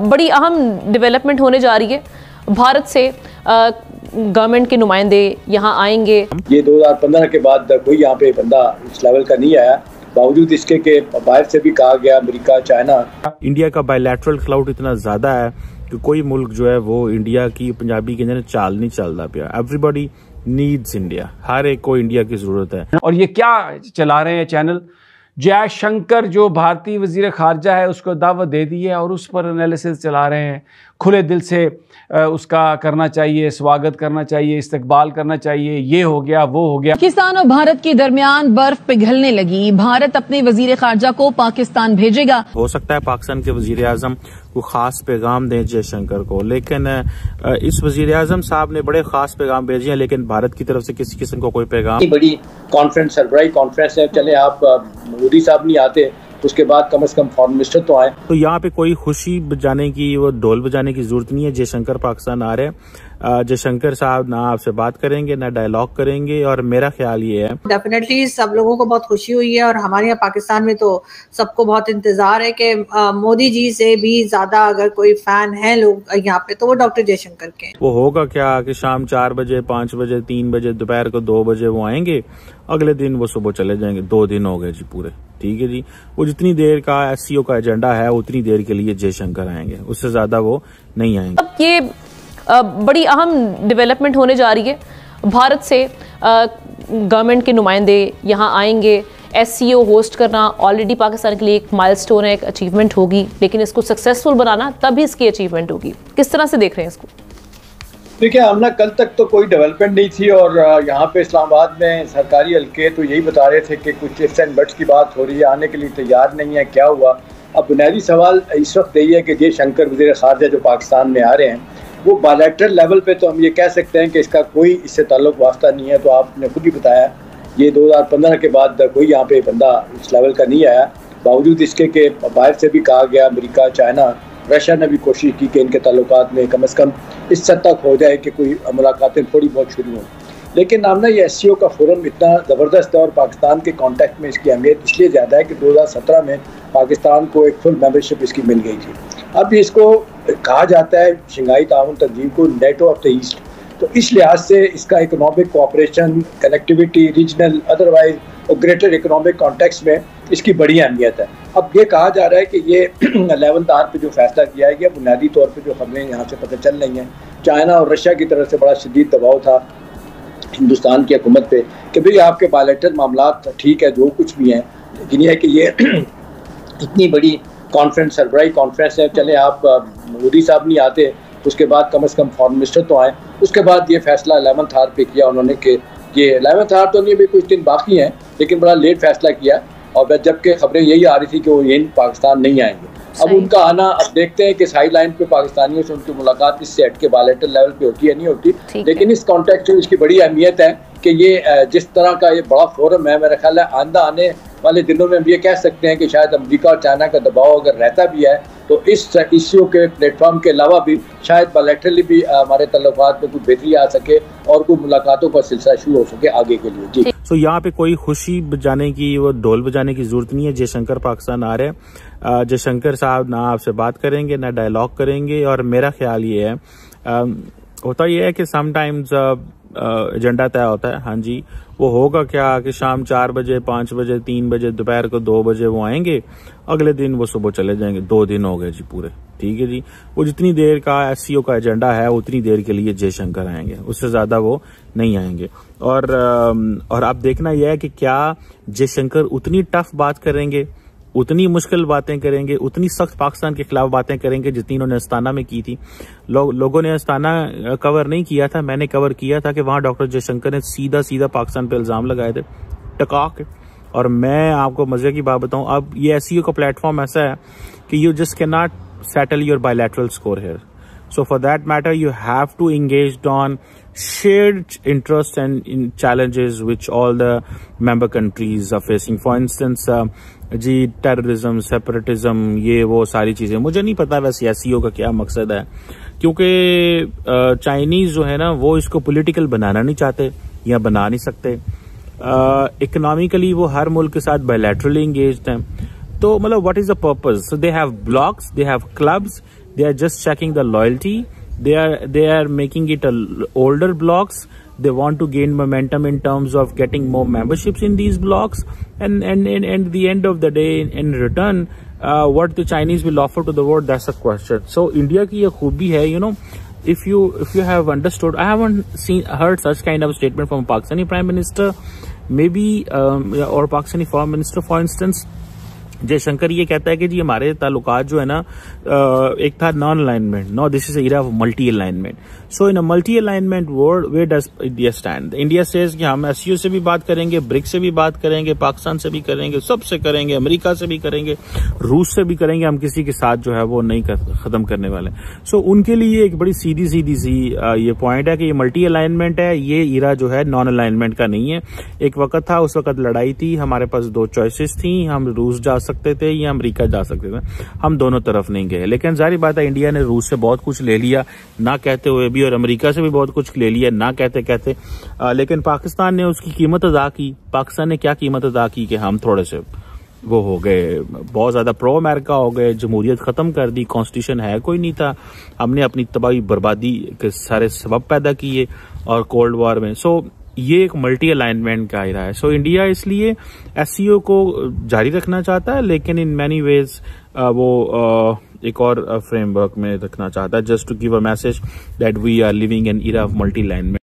बड़ी अहम डेवलपमेंट होने जा रही है। भारत से गवर्नमेंट के नुमाइंदे यहाँ आएंगे। ये 2015 के बाद कोई यहाँ पे बंदा इस लेवल का नहीं आया, बावजूद इसके के बाहर से भी कहा गया, अमेरिका, चाइना। इंडिया का बायलैटरल क्लाउड इतना ज्यादा है कि कोई मुल्क जो है वो इंडिया की पंजाबी के अंदर चाल नहीं चलता पिया। एवरीबॉडी नीड्स इंडिया, हर एक को इंडिया की जरूरत है। और ये क्या चला रहे हैं चैनल, जयशंकर जो भारतीय वजीर खारजा है उसको दावत दे दी है और उस पर एनालिसिस चला रहे हैं। खुले दिल से उसका करना चाहिए, स्वागत करना चाहिए, इस्तकबाल करना चाहिए, ये हो गया वो हो गया। पाकिस्तान और भारत के दरमियान बर्फ पिघलने लगी। भारत अपने वजीर खारजा को पाकिस्तान भेजेगा। हो सकता है पाकिस्तान के वजीर आजम को खास पैगाम दें जयशंकर को, लेकिन इस वजीर आजम साहब ने बड़े खास पैगाम भेजे हैं, लेकिन भारत की तरफ से किसी किस्म का कोई पैगाम। बड़ी कॉन्फ्रेंस, सरबराही कॉन्फ्रेंस है, चले आप मोदी साहब नहीं आते उसके बाद कम से कम फॉरेन मिनिस्टर तो आए। तो यहाँ पे कोई खुशी बजाने की, वो ढोल बजाने की जरूरत नहीं है। जयशंकर पाकिस्तान आ रहे हैं। जयशंकर साहब ना आपसे बात करेंगे ना डायलॉग करेंगे, और मेरा ख्याल ये है डेफिनेटली सब लोगों को बहुत खुशी हुई है। और हमारे यहाँ पाकिस्तान में तो सबको बहुत इंतजार है कि मोदी जी से भी ज्यादा अगर कोई फैन है लोग यहाँ पे तो वो डॉक्टर जयशंकर के। वो होगा क्या कि शाम 4 बजे, 5 बजे, 3 बजे, दोपहर को 2 बजे वो आएंगे, अगले दिन वो सुबह चले जाएंगे। 2 दिन हो गए जी पूरे, ठीक है जी। वो जितनी देर का एससीओ का एजेंडा है उतनी देर के लिए जयशंकर आएंगे, उससे ज्यादा वो नहीं आएंगे। अब ये बड़ी अहम डेवलपमेंट होने जा रही है। भारत से गवर्नमेंट के नुमाइंदे यहाँ आएंगे। एससीओ होस्ट करना ऑलरेडी पाकिस्तान के लिए एक माइलस्टोन है, एक अचीवमेंट होगी, लेकिन इसको सक्सेसफुल बनाना तभी इसकी अचीवमेंट होगी। किस तरह से देख रहे हैं इसको? देखिए, हमने कल तक तो कोई डेवलपमेंट नहीं थी और यहाँ पे इस्लामाबाद में सरकारी हल्के तो यही बता रहे थे कि कुछ इफ्स एंड बट्स की बात हो रही है, आने के लिए तैयार नहीं है। क्या हुआ? अब बुनियादी सवाल इस वक्त यही है कि जयशंकर वज़ीर ख़ारजा जो पाकिस्तान में आ रहे हैं वो बायलैटरल लेवल पे तो हम ये कह सकते हैं कि इसका कोई इससे ताल्लुक वास्ता नहीं है। तो आपने खुद ही बताया ये 2015 के बाद कोई यहाँ पे बंदा इस लेवल का नहीं आया, बावजूद इसके के बाहर से भी कहा गया, अमेरिका, चाइना, रशिया ने भी कोशिश की कि इनके ताल्लुकात में कम से कम इस सद तक हो जाए कि कोई मुलाकातें थोड़ी बहुत शुरू हों। लेकिन नामना ये एससीओ का फोरम इतना ज़बरदस्त है और पाकिस्तान के कॉन्टेक्ट में इसकी अहमियत इसलिए ज़्यादा है कि 2017 में पाकिस्तान को एक फुल मेंबरशिप इसकी मिल गई थी। अब इसको कहा जाता है शंघाई ताउन तंजीम को नेटो ऑफ द ईस्ट, तो इस लिहाज से इसका economic cooperation, connectivity, regional, otherwise और ग्रेटर इकोनॉमिक कॉन्टेक्स्ट में इसकी बड़ी अहमियत है। अब ये कहा जा रहा है कि ये 11 आर पे जो फैसला किया गया, बुनियादी तौर पे जो खबरें यहाँ से पता चल रही हैं, चाइना और रशिया की तरफ से बड़ा शदीद दबाव था हिंदुस्तान की हुकूमत पे कि भाई आपके बायलैटरल मामलात ठीक है जो कुछ भी हैं, लेकिन यह है कि ये इतनी बड़ी कॉन्फ्रेंस, सरबराही कॉन्फ्रेंस है, चले आप मोदी साहब नहीं आते उसके बाद कम से कम फॉरेन मिनिस्टर तो आए। उसके बाद ये फैसला 11 आर पे किया उन्होंने कि ये 11 आर तो नहीं, भी कुछ दिन बाकी हैं, लेकिन बड़ा लेट फैसला किया। और जबकि खबरें यही आ रही थी कि वो यही पाकिस्तान नहीं आएंगे। अब उनका आना, अब देखते हैं कि साइड लाइन पे पाकिस्तानियों से उनकी मुलाकात इससे हट के बायलैटरल लेवल पे होती है नहीं होती, लेकिन इस कॉन्टेक्स्ट में इसकी बड़ी अहमियत है कि ये जिस तरह का ये बड़ा फोरम है, मेरा ख्याल है आंदा आने वाले दिनों में हम ये कह सकते हैं कि शायद अमेरिका और चाइना का दबाव अगर रहता भी है तो इस इश्यू के प्लेटफॉर्म के अलावा भी शायद बायलैटरली भी हमारे तल्लुकात में कुछ बेहतरी आ सके और कोई मुलाकातों का सिलसिला शुरू हो सके आगे के लिए। जी, तो यहाँ पे कोई खुशी बजाने की, वो ढोल बजाने की जरूरत नहीं है। जयशंकर पाकिस्तान आ रहे हैं। जयशंकर साहब ना आपसे बात करेंगे ना डायलॉग करेंगे, और मेरा ख्याल ये है होता यह है कि समटाइम्स एजेंडा तय होता है। हाँ जी, वो होगा क्या कि शाम 4 बजे, 5 बजे, 3 बजे, दोपहर को 2 बजे वो आएंगे, अगले दिन वो सुबह चले जाएंगे। 2 दिन हो गए जी पूरे, ठीक है जी। वो जितनी देर का एससीओ का एजेंडा है उतनी देर के लिए जयशंकर आएंगे, उससे ज्यादा वो नहीं आएंगे। और अब देखना यह है कि क्या जयशंकर उतनी टफ बात करेंगे, उतनी मुश्किल बातें करेंगे, उतनी सख्त पाकिस्तान के खिलाफ बातें करेंगे जितनी उन्होंने अस्ताना में की थी। लोगों ने अस्ताना कवर नहीं किया था, मैंने कवर किया था कि वहां डॉक्टर जयशंकर ने सीधा पाकिस्तान पे इल्जाम लगाए थे टका के। और मैं आपको मजे की बात बताऊं, अब ये एससीओ का प्लेटफॉर्म ऐसा है कि you just can not settle your bilateral score here, so for that matter you have to engage on shared interests and in challenges which all the member countries are facing. For instance जी terrorism, separatism, ये वो सारी चीजें मुझे नहीं पता वैसे SCO का क्या मकसद है, क्योंकि चाइनीज जो है ना वो इसको पॉलिटिकल बनाना नहीं चाहते या बना नहीं सकते। इकोनॉमिकली वो हर मुल्क के साथ बायलैटरली एंगेज्ड हैं, तो मतलब what is the purpose? So they have blocks, they have clubs, they have They are just checking the loyalty. They are making it older blocks. They want to gain momentum in terms of getting more memberships in these blocks, and the end of the day, in return, what the Chinese will offer to the world, that's a question. So India ki ye khoobi hai, you know, if you have understood, I haven't heard such kind of statement from Pakistani Prime Minister, maybe or Pakistani Foreign Minister, for instance. Jaishankar ये कहता है कि जी हमारे ताल्लुकात जो है ना, एक था non alignment, no this is a era of multi alignment. So in a multi alignment world where does India stand? India says कि हम एससीओ से भी बात करेंगे, ब्रिक्स से भी बात करेंगे, पाकिस्तान से भी करेंगे, सबसे करेंगे, अमेरिका से भी करेंगे, रूस से भी करेंगे, हम किसी के साथ जो है वो नहीं खत्म करने वाले. सो उनके लिए एक बड़ी सीधी सी ये पॉइंट है कि ये मल्टी अलाइनमेंट है, ये इरा जो है नॉन अलाइनमेंट का नहीं है. एक वक्त था, उस वक्त लड़ाई थी, हमारे पास दो चॉइसेस थी, हम रूस जा सकते थे या अमेरिका जा सकते थे, हम दोनों तरफ नहीं गए. लेकिन जाहिर बात है इंडिया ने रूस से बहुत कुछ ले लिया ना कहते हुए भी, और अमेरिका से भी बहुत कुछ ले लिया ना कहते. लेकिन पाकिस्तान ने उसकी कीमत अदा की. पाकिस्तान ने क्या कीमत अदा की कि हम थोड़े से वो हो गए, बहुत ज्यादा प्रो अमेरिका हो गए, जमहूरियत खत्म कर दी, कॉन्स्टिट्यूशन है कोई नहीं था, हमने अपनी तबाही बर्बादी के सारे सबब पैदा किए और कोल्ड वॉर में. सो ये एक मल्टी अलाइनमेंट का आइरा है. सो इंडिया इसलिए एससीओ को जारी रखना चाहता है, लेकिन इन मैनी वेज वो एक और फ्रेमवर्क में रखना चाहता है, just to give a message that we are living in era of multi alignment.